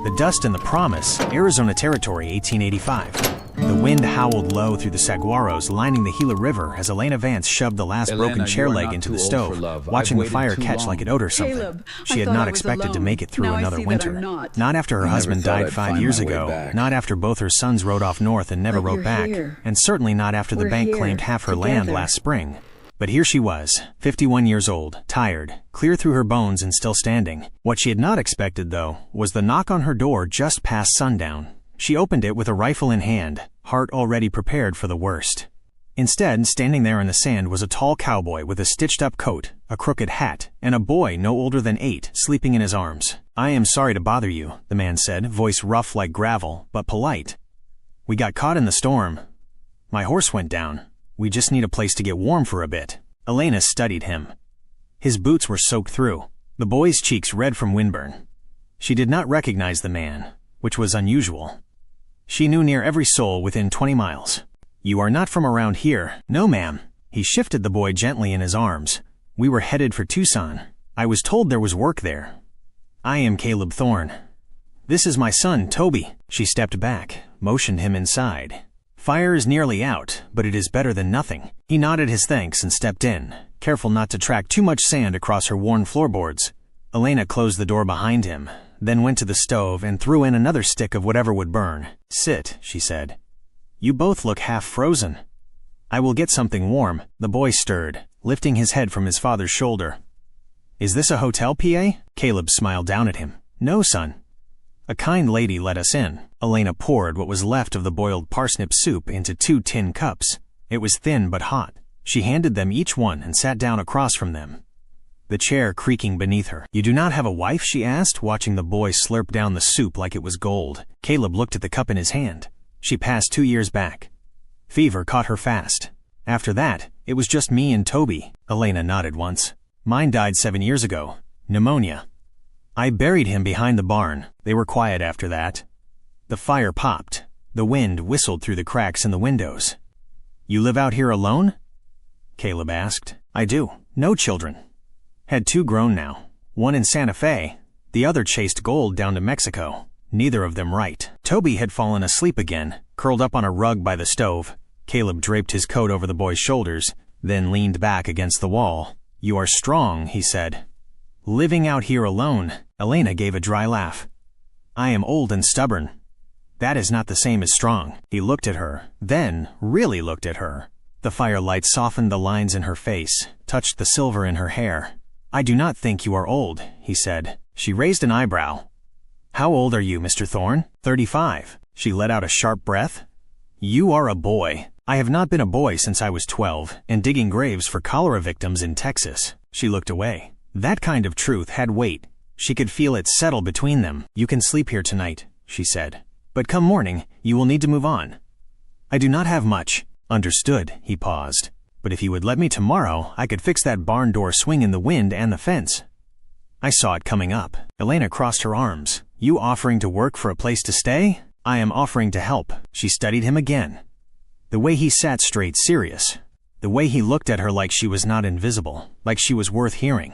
The Dust and the Promise, Arizona Territory, 1885. The wind howled low through the saguaros lining the Gila River as Elena Vance shoved the last broken chair leg into the stove, watching the fire catch like it owed her something. Caleb, She had not expected to make it through another winter. Not after her husband died 5 years ago, not after both her sons rode off north and never wrote back, and certainly not after the bank claimed half her land last spring. But here she was, 51 years old, tired, clear through her bones and still standing. What she had not expected, though, was the knock on her door just past sundown. She opened it with a rifle in hand, heart already prepared for the worst. Instead, standing there in the sand was a tall cowboy with a stitched-up coat, a crooked hat, and a boy no older than 8 sleeping in his arms. "I am sorry to bother you," the man said, voice rough like gravel, but polite. "We got caught in the storm. My horse went down. We just need a place to get warm for a bit." Elena studied him. His boots were soaked through, the boy's cheeks red from windburn. She did not recognize the man, which was unusual. She knew near every soul within 20 miles. "You are not from around here." "No, ma'am." He shifted the boy gently in his arms. "We were headed for Tucson. I was told there was work there. I am Caleb Thorne. This is my son, Toby." She stepped back, motioned him inside. "Fire is nearly out, but it is better than nothing." He nodded his thanks and stepped in, careful not to track too much sand across her worn floorboards. Elena closed the door behind him, then went to the stove and threw in another stick of whatever would burn. "Sit," she said. "You both look half frozen." "I will get something warm." The boy stirred, lifting his head from his father's shoulder. "Is this a hotel, PA?" Caleb smiled down at him. "No, son. A kind lady let us in." Elena poured what was left of the boiled parsnip soup into 2 tin cups. It was thin but hot. She handed them each one and sat down across from them, the chair creaking beneath her. "You do not have a wife?" she asked, watching the boy slurp down the soup like it was gold. Caleb looked at the cup in his hand. "She passed 2 years back. Fever caught her fast. After that, it was just me and Toby." Elena nodded once. "Mine died 7 years ago. Pneumonia. I buried him behind the barn." They were quiet after that. The fire popped. The wind whistled through the cracks in the windows. "You live out here alone?" Caleb asked. "I do. No children. Had 2 grown now. One in Santa Fe. The other chased gold down to Mexico. Neither of them right." Toby had fallen asleep again, curled up on a rug by the stove. Caleb draped his coat over the boy's shoulders, then leaned back against the wall. "You are strong," he said. "Living out here alone." Elena gave a dry laugh. "I am old and stubborn. That is not the same as strong." He looked at her, then really looked at her. The firelight softened the lines in her face, touched the silver in her hair. "I do not think you are old," he said. She raised an eyebrow. "How old are you, Mr. Thorne?" 35. She let out a sharp breath. "You are a boy." "I have not been a boy since I was 12, and digging graves for cholera victims in Texas." She looked away. That kind of truth had weight. She could feel it settle between them. "You can sleep here tonight," she said. "But come morning, you will need to move on." "I do not have much." "Understood," he paused. "But if you would let me tomorrow, I could fix that barn door swing in the wind and the fence." I saw it coming up. Elena crossed her arms. "You offering to work for a place to stay?" "I am offering to help." She studied him again. The way he sat straight, serious. The way he looked at her like she was not invisible, like she was worth hearing.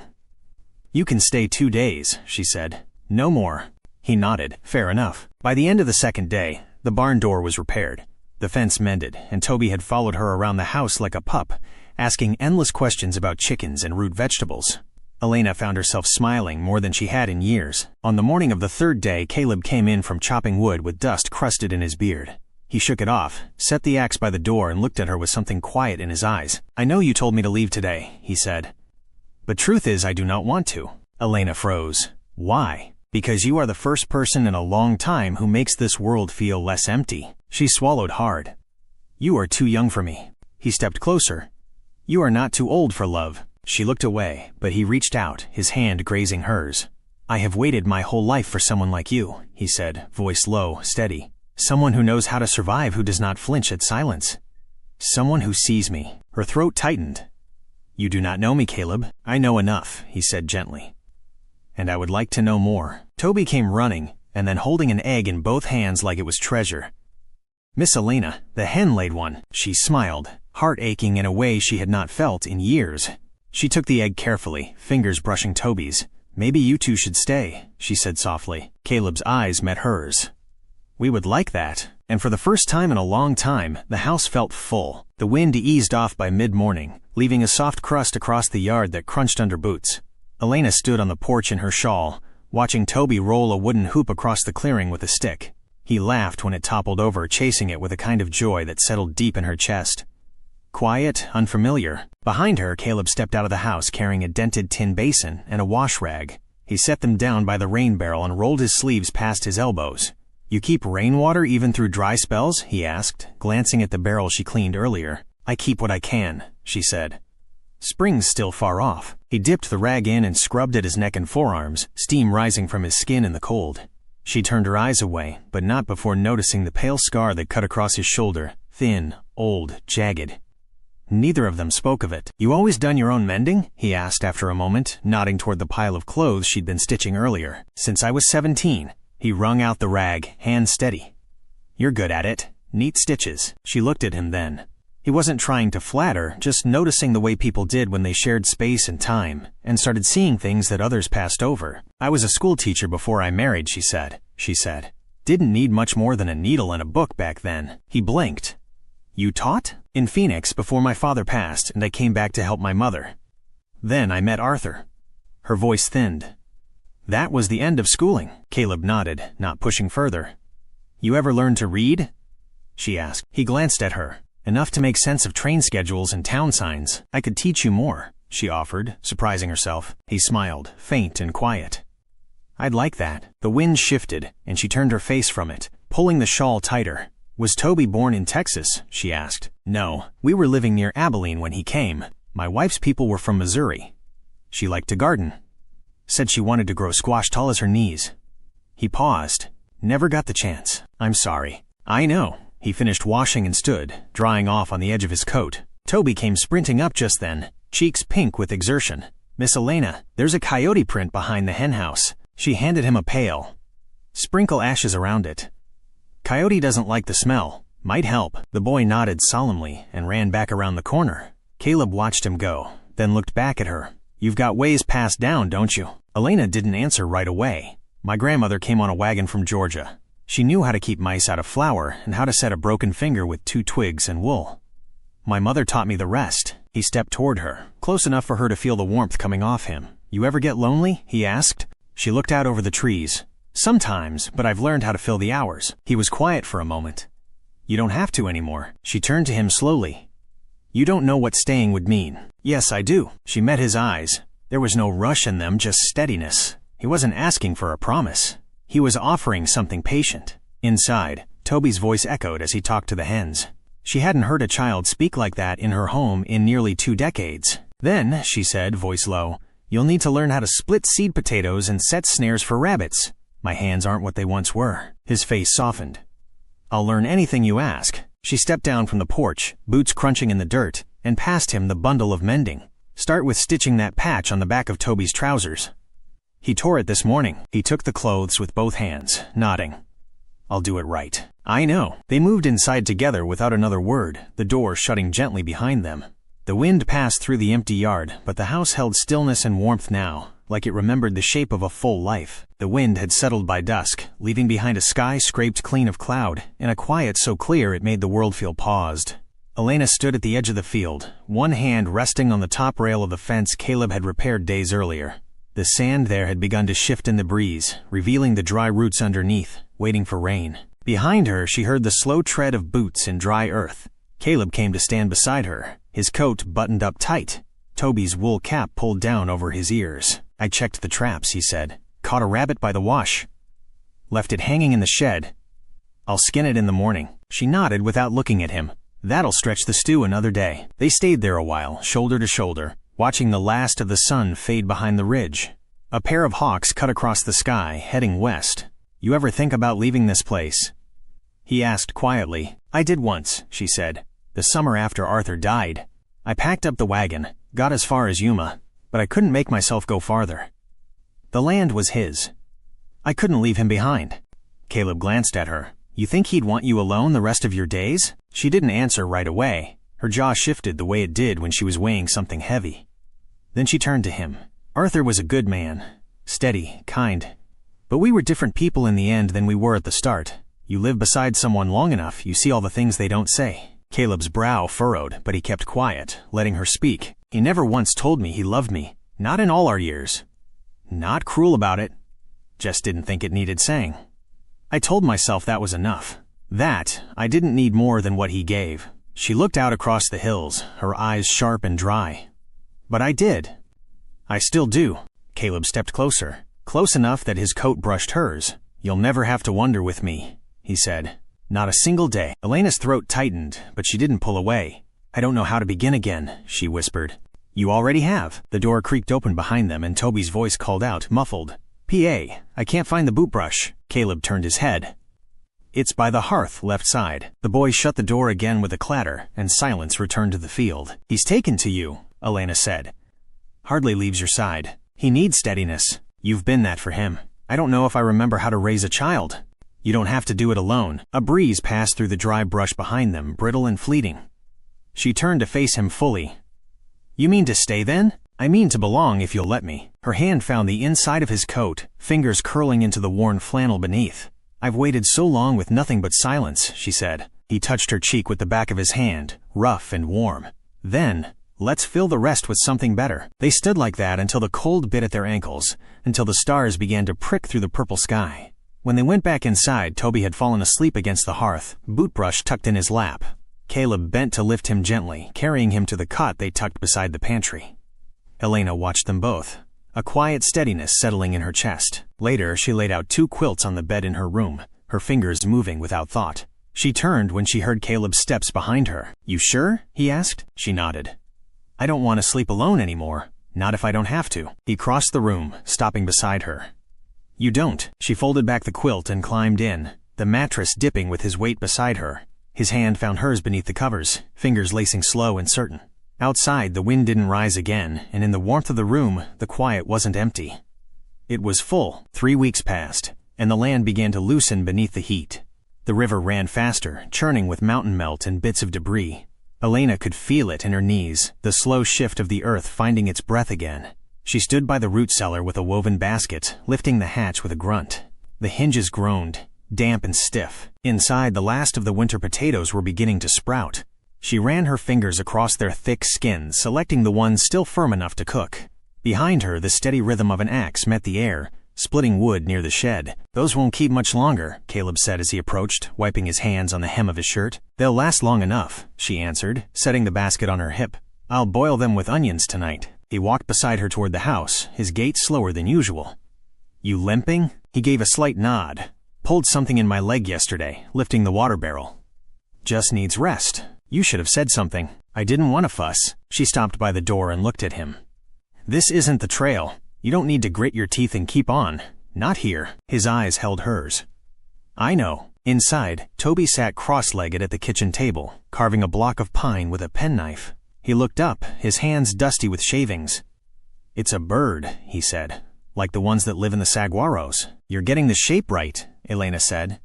"You can stay 2 days," she said. "No more." He nodded. "Fair enough." By the end of the second day, the barn door was repaired, the fence mended, and Toby had followed her around the house like a pup, asking endless questions about chickens and root vegetables. Elena found herself smiling more than she had in years. On the morning of the 3rd day, Caleb came in from chopping wood with dust crusted in his beard. He shook it off, set the axe by the door, and looked at her with something quiet in his eyes. "I know you told me to leave today," he said. "But truth is I do not want to." Elena froze. "Why?" "Because you are the first person in a long time who makes this world feel less empty." She swallowed hard. "You are too young for me." He stepped closer. "You are not too old for love." She looked away, but he reached out, his hand grazing hers. "I have waited my whole life for someone like you," he said, voice low, steady. "Someone who knows how to survive, who does not flinch at silence. Someone who sees me." Her throat tightened. "You do not know me, Caleb." "I know enough," he said gently. "And I would like to know more." Toby came running, and then holding an egg in both hands like it was treasure. "Miss Elena, the hen laid one." She smiled, heart aching in a way she had not felt in years. She took the egg carefully, fingers brushing Toby's. Maybe you two should stay, she said softly. Caleb's eyes met hers. We would like that. And for the first time in a long time, the house felt full. The wind eased off by mid-morning, leaving a soft crust across the yard that crunched under boots. Elena stood on the porch in her shawl, watching Toby roll a wooden hoop across the clearing with a stick. He laughed when it toppled over, chasing it with a kind of joy that settled deep in her chest. Quiet, unfamiliar. Behind her, Caleb stepped out of the house carrying a dented tin basin and a wash rag. He set them down by the rain barrel and rolled his sleeves past his elbows. You keep rainwater even through dry spells? He asked, glancing at the barrel she cleaned earlier. I keep what I can, she said. Spring's still far off. He dipped the rag in and scrubbed at his neck and forearms, steam rising from his skin in the cold. She turned her eyes away, but not before noticing the pale scar that cut across his shoulder, thin, old, jagged. Neither of them spoke of it. You always done your own mending? He asked after a moment, nodding toward the pile of clothes she'd been stitching earlier. Since I was 17. He wrung out the rag, hand steady. You're good at it. Neat stitches. She looked at him then. He wasn't trying to flatter, just noticing the way people did when they shared space and time, and started seeing things that others passed over. I was a school teacher before I married, she said. Didn't need much more than a needle and a book back then. He blinked. You taught? In Phoenix before my father passed, and I came back to help my mother. Then I met Arthur. Her voice thinned. That was the end of schooling. Caleb nodded, not pushing further. You ever learn to read? She asked. He glanced at her. Enough to make sense of train schedules and town signs. I could teach you more, she offered, surprising herself. He smiled, faint and quiet. I'd like that. The wind shifted, and she turned her face from it, pulling the shawl tighter. Was Toby born in Texas? She asked. No, we were living near Abilene when he came. My wife's people were from Missouri. She liked to garden. Said she wanted to grow squash tall as her knees. He paused. Never got the chance. I'm sorry. I know. He finished washing and stood, drying off on the edge of his coat. Toby came sprinting up just then, cheeks pink with exertion. Miss Elena, there's a coyote print behind the henhouse. She handed him a pail. Sprinkle ashes around it. Coyote doesn't like the smell. Might help. The boy nodded solemnly and ran back around the corner. Caleb watched him go, then looked back at her. You've got ways passed down, don't you? Elena didn't answer right away. My grandmother came on a wagon from Georgia. She knew how to keep mice out of flour and how to set a broken finger with 2 twigs and wool. My mother taught me the rest. He stepped toward her, close enough for her to feel the warmth coming off him. You ever get lonely? He asked. She looked out over the trees. Sometimes, but I've learned how to fill the hours. He was quiet for a moment. You don't have to anymore. She turned to him slowly. You don't know what staying would mean. Yes, I do. She met his eyes. There was no rush in them, just steadiness. He wasn't asking for a promise. He was offering something patient. Inside, Toby's voice echoed as he talked to the hens. She hadn't heard a child speak like that in her home in nearly 2 decades. Then, she said, voice low, you'll need to learn how to split seed potatoes and set snares for rabbits. My hands aren't what they once were. His face softened. I'll learn anything you ask. She stepped down from the porch, boots crunching in the dirt, and passed him the bundle of mending. Start with stitching that patch on the back of Toby's trousers. He tore it this morning. He took the clothes with both hands, nodding. I'll do it right. I know. They moved inside together without another word, the door shutting gently behind them. The wind passed through the empty yard, but the house held stillness and warmth now, like it remembered the shape of a full life. The wind had settled by dusk, leaving behind a sky scraped clean of cloud, and a quiet so clear it made the world feel paused. Elena stood at the edge of the field, one hand resting on the top rail of the fence Caleb had repaired days earlier. The sand there had begun to shift in the breeze, revealing the dry roots underneath, waiting for rain. Behind her, she heard the slow tread of boots in dry earth. Caleb came to stand beside her, his coat buttoned up tight, Toby's wool cap pulled down over his ears. I checked the traps, he said. Caught a rabbit by the wash. Left it hanging in the shed. I'll skin it in the morning. She nodded without looking at him. That'll stretch the stew another day. They stayed there a while, shoulder to shoulder, watching the last of the sun fade behind the ridge. A pair of hawks cut across the sky, heading west. You ever think about leaving this place? He asked quietly. I did once, she said. The summer after Arthur died. I packed up the wagon, got as far as Yuma, but I couldn't make myself go farther. The land was his. I couldn't leave him behind. Caleb glanced at her. You think he'd want you alone the rest of your days? She didn't answer right away. Her jaw shifted the way it did when she was weighing something heavy. Then she turned to him. Arthur was a good man. steady, kind. But we were different people in the end than we were at the start. You live beside someone long enough, you see all the things they don't say. Caleb's brow furrowed, but he kept quiet, letting her speak. He never once told me he loved me. Not in all our years. Not cruel about it. Just didn't think it needed saying. I told myself that was enough. That I didn't need more than what he gave. She looked out across the hills, her eyes sharp and dry. But I did. I still do. Caleb stepped closer, close enough that his coat brushed hers. You'll never have to wonder with me, he said. Not a single day. Elena's throat tightened, but she didn't pull away. I don't know how to begin again, she whispered. You already have. The door creaked open behind them and Toby's voice called out, muffled. PA, I can't find the boot brush. Caleb turned his head. It's by the hearth, left side. The boy shut the door again with a clatter, and silence returned to the field. He's taken to you, Elena said. Hardly leaves your side. He needs steadiness. You've been that for him. I don't know if I remember how to raise a child. You don't have to do it alone. A breeze passed through the dry brush behind them, brittle and fleeting. She turned to face him fully. You mean to stay then? I mean to belong if you'll let me. Her hand found the inside of his coat, fingers curling into the worn flannel beneath. I've waited so long with nothing but silence, she said. He touched her cheek with the back of his hand, rough and warm. Then, let's fill the rest with something better. They stood like that until the cold bit at their ankles, until the stars began to prick through the purple sky. When they went back inside, Toby had fallen asleep against the hearth, boot brush tucked in his lap. Caleb bent to lift him gently, carrying him to the cot they tucked beside the pantry. Elena watched them both, a quiet steadiness settling in her chest. Later, she laid out 2 quilts on the bed in her room, her fingers moving without thought. She turned when she heard Caleb's steps behind her. You sure? He asked. She nodded. I don't want to sleep alone anymore. Not if I don't have to. He crossed the room, stopping beside her. You don't. She folded back the quilt and climbed in, the mattress dipping with his weight beside her. His hand found hers beneath the covers, fingers lacing slow and certain. Outside, the wind didn't rise again, and in the warmth of the room, the quiet wasn't empty. It was full. 3 weeks passed, and the land began to loosen beneath the heat. The river ran faster, churning with mountain melt and bits of debris. Elena could feel it in her knees, the slow shift of the earth finding its breath again. She stood by the root cellar with a woven basket, lifting the hatch with a grunt. The hinges groaned, damp and stiff. Inside, the last of the winter potatoes were beginning to sprout. She ran her fingers across their thick skins, selecting the ones still firm enough to cook. Behind her, the steady rhythm of an axe met the air, splitting wood near the shed. Those won't keep much longer, Caleb said as he approached, wiping his hands on the hem of his shirt. They'll last long enough, she answered, setting the basket on her hip. I'll boil them with onions tonight. He walked beside her toward the house, his gait slower than usual. You limping? He gave a slight nod. Pulled something in my leg yesterday, lifting the water barrel. Just needs rest. You should have said something. I didn't want to fuss. She stopped by the door and looked at him. This isn't the trail. You don't need to grit your teeth and keep on. Not here. His eyes held hers. I know. Inside, Toby sat cross-legged at the kitchen table, carving a block of pine with a penknife. He looked up, his hands dusty with shavings. It's a bird, he said, like the ones that live in the saguaros. You're getting the shape right, Elena said.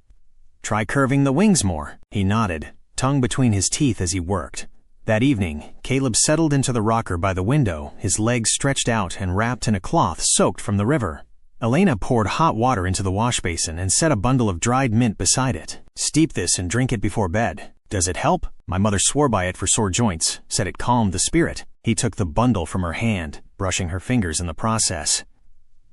Try curving the wings more. He nodded, tongue between his teeth as he worked. That evening, Caleb settled into the rocker by the window, his legs stretched out and wrapped in a cloth soaked from the river. Elena poured hot water into the wash basin and set a bundle of dried mint beside it. Steep this and drink it before bed. Does it help? My mother swore by it for sore joints, said it calmed the spirit. He took the bundle from her hand, brushing her fingers in the process.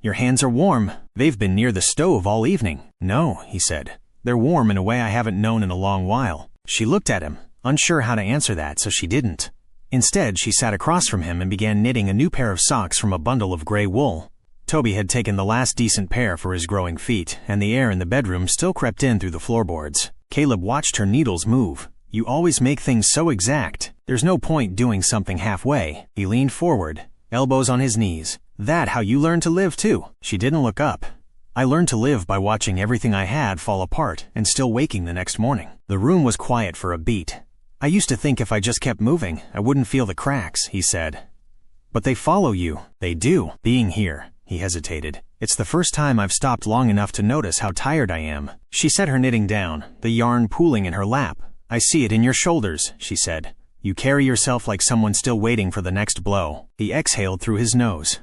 Your hands are warm. They've been near the stove all evening. No, he said. They're warm in a way I haven't known in a long while. She looked at him, unsure how to answer that, so she didn't. Instead, she sat across from him and began knitting a new pair of socks from a bundle of gray wool. Toby had taken the last decent pair for his growing feet, and the air in the bedroom still crept in through the floorboards. Caleb watched her needles move. You always make things so exact. There's no point doing something halfway. He leaned forward, elbows on his knees. That how you learn to live, too? She didn't look up. I learned to live by watching everything I had fall apart and still waking the next morning. The room was quiet for a beat. I used to think if I just kept moving, I wouldn't feel the cracks, he said. But they follow you. They do. Being here. He hesitated. It's the first time I've stopped long enough to notice how tired I am. She set her knitting down, the yarn pooling in her lap. I see it in your shoulders, she said. You carry yourself like someone still waiting for the next blow. He exhaled through his nose.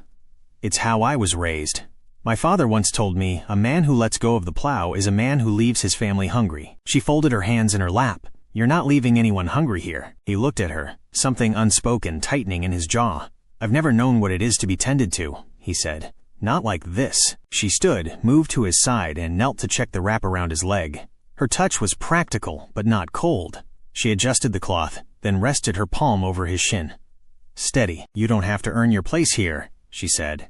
It's how I was raised. My father once told me, a man who lets go of the plow is a man who leaves his family hungry. She folded her hands in her lap. You're not leaving anyone hungry here. He looked at her, something unspoken tightening in his jaw. I've never known what it is to be tended to, he said. Not like this. She stood, moved to his side, and knelt to check the wrap around his leg. Her touch was practical, but not cold. She adjusted the cloth, then rested her palm over his shin. Steady. You don't have to earn your place here, she said.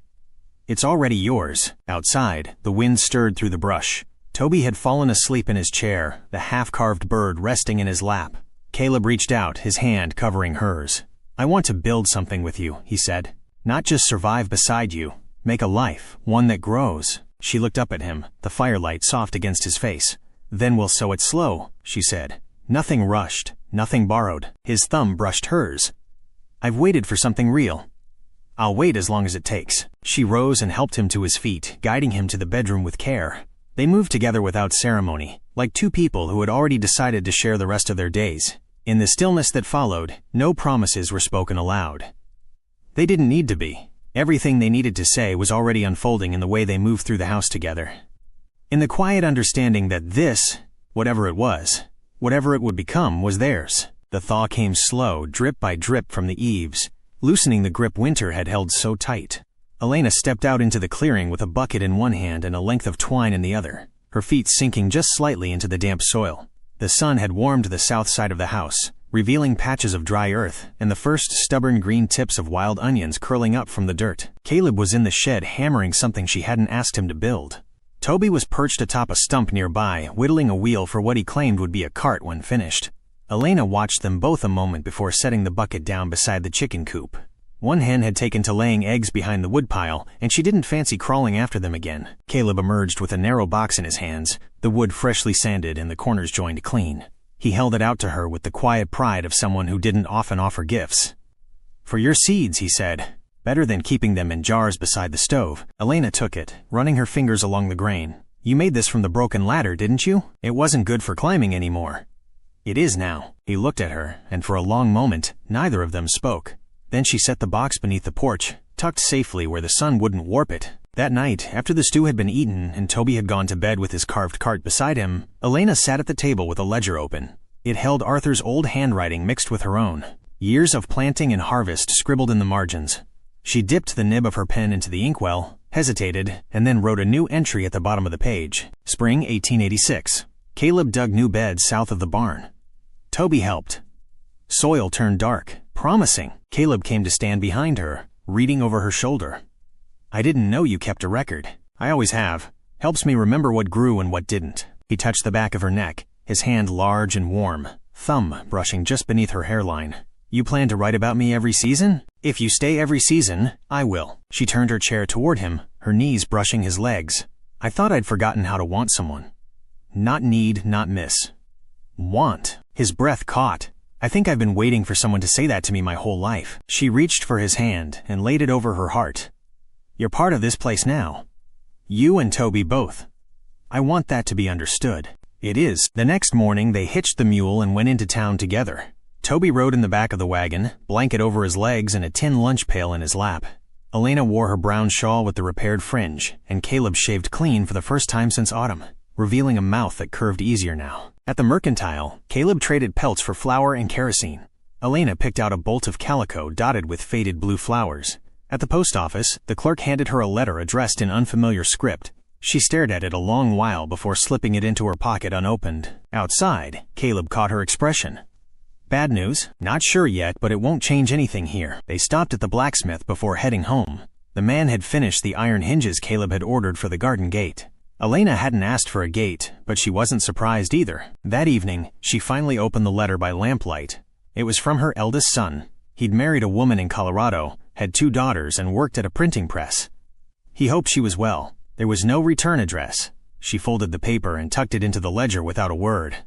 It's already yours. Outside, the wind stirred through the brush. Toby had fallen asleep in his chair, the half-carved bird resting in his lap. Caleb reached out, his hand covering hers. I want to build something with you, he said. Not just survive beside you. Make a life, one that grows. She looked up at him, the firelight soft against his face. Then we'll sow it slow, she said. Nothing rushed, nothing borrowed. His thumb brushed hers. I've waited for something real. I'll wait as long as it takes. She rose and helped him to his feet, guiding him to the bedroom with care. They moved together without ceremony, like two people who had already decided to share the rest of their days. In the stillness that followed, no promises were spoken aloud. They didn't need to be. Everything they needed to say was already unfolding in the way they moved through the house together. In the quiet understanding that this, whatever it was, whatever it would become, was theirs. The thaw came slow, drip by drip from the eaves, loosening the grip winter had held so tight. Elena stepped out into the clearing with a bucket in one hand and a length of twine in the other, her feet sinking just slightly into the damp soil. The sun had warmed the south side of the house, revealing patches of dry earth and the first stubborn green tips of wild onions curling up from the dirt. Caleb was in the shed hammering something she hadn't asked him to build. Toby was perched atop a stump nearby, whittling a wheel for what he claimed would be a cart when finished. Elena watched them both a moment before setting the bucket down beside the chicken coop. One hen had taken to laying eggs behind the woodpile, and she didn't fancy crawling after them again. Caleb emerged with a narrow box in his hands, the wood freshly sanded and the corners joined clean. He held it out to her with the quiet pride of someone who didn't often offer gifts. For your seeds, he said. Better than keeping them in jars beside the stove. Elena took it, running her fingers along the grain. You made this from the broken ladder, didn't you? It wasn't good for climbing anymore. It is now. He looked at her, and for a long moment, neither of them spoke. Then she set the box beneath the porch, tucked safely where the sun wouldn't warp it. That night, after the stew had been eaten and Toby had gone to bed with his carved cart beside him, Elena sat at the table with a ledger open. It held Arthur's old handwriting mixed with her own. Years of planting and harvest scribbled in the margins. She dipped the nib of her pen into the inkwell, hesitated, and then wrote a new entry at the bottom of the page. Spring 1886. Caleb dug new beds south of the barn. Toby helped. Soil turned dark, promising. Caleb came to stand behind her, reading over her shoulder. I didn't know you kept a record. I always have. Helps me remember what grew and what didn't. He touched the back of her neck, his hand large and warm, thumb brushing just beneath her hairline. You plan to write about me every season? If you stay every season, I will. She turned her chair toward him, her knees brushing his legs. I thought I'd forgotten how to want someone. Not need, not miss. Want. His breath caught. I think I've been waiting for someone to say that to me my whole life. She reached for his hand and laid it over her heart. You're part of this place now. You and Toby both. I want that to be understood. It is. The next morning they hitched the mule and went into town together. Toby rode in the back of the wagon, blanket over his legs and a tin lunch pail in his lap. Elena wore her brown shawl with the repaired fringe, and Caleb shaved clean for the first time since autumn, revealing a mouth that curved easier now. At the mercantile, Caleb traded pelts for flour and kerosene. Elena picked out a bolt of calico dotted with faded blue flowers. At the post office, the clerk handed her a letter addressed in unfamiliar script. She stared at it a long while before slipping it into her pocket unopened. Outside, Caleb caught her expression. Bad news? Not sure yet, but it won't change anything here. They stopped at the blacksmith before heading home. The man had finished the iron hinges Caleb had ordered for the garden gate. Elena hadn't asked for a gate, but she wasn't surprised either. That evening, she finally opened the letter by lamplight. It was from her eldest son. He'd married a woman in Colorado, had 2 daughters, and worked at a printing press. He hoped she was well. There was no return address. She folded the paper and tucked it into the ledger without a word.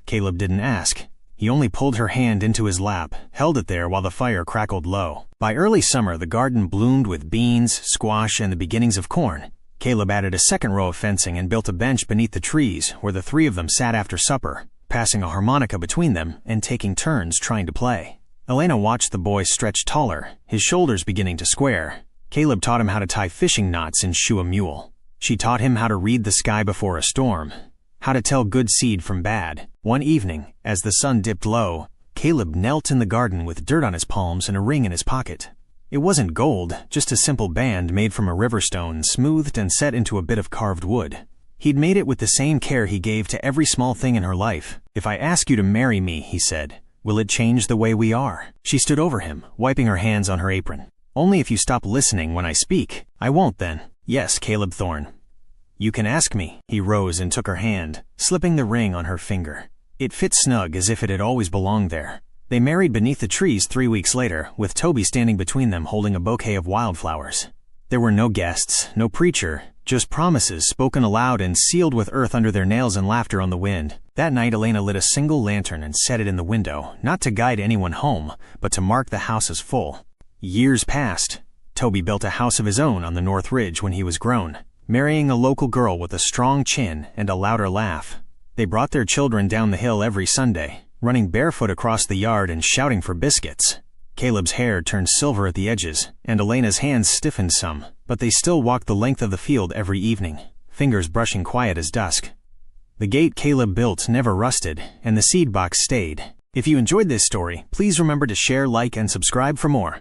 Caleb didn't ask. He only pulled her hand into his lap, held it there while the fire crackled low. By early summer, the garden bloomed with beans, squash, and the beginnings of corn. Caleb added a second row of fencing and built a bench beneath the trees where the 3 of them sat after supper, passing a harmonica between them and taking turns trying to play. Elena watched the boy stretch taller, his shoulders beginning to square. Caleb taught him how to tie fishing knots and shoe a mule. She taught him how to read the sky before a storm, how to tell good seed from bad. One evening, as the sun dipped low, Caleb knelt in the garden with dirt on his palms and a ring in his pocket. It wasn't gold, just a simple band made from a river stone, smoothed and set into a bit of carved wood. He'd made it with the same care he gave to every small thing in her life. "If I ask you to marry me," he said, "will it change the way we are?" She stood over him, wiping her hands on her apron. "Only if you stop listening when I speak." "I won't then." "Yes, Caleb Thorne. You can ask me." He rose and took her hand, slipping the ring on her finger. It fit snug as if it had always belonged there. They married beneath the trees 3 weeks later, with Toby standing between them holding a bouquet of wildflowers. There were no guests, no preacher, just promises spoken aloud and sealed with earth under their nails and laughter on the wind. That night Elena lit a single lantern and set it in the window, not to guide anyone home, but to mark the house as full. Years passed. Toby built a house of his own on the North Ridge when he was grown, marrying a local girl with a strong chin and a louder laugh. They brought their children down the hill every Sunday, running barefoot across the yard and shouting for biscuits. Caleb's hair turned silver at the edges, and Elena's hands stiffened some, but they still walked the length of the field every evening, fingers brushing quiet as dusk. The gate Caleb built never rusted, and the seed box stayed. If you enjoyed this story, please remember to share, like, and subscribe for more.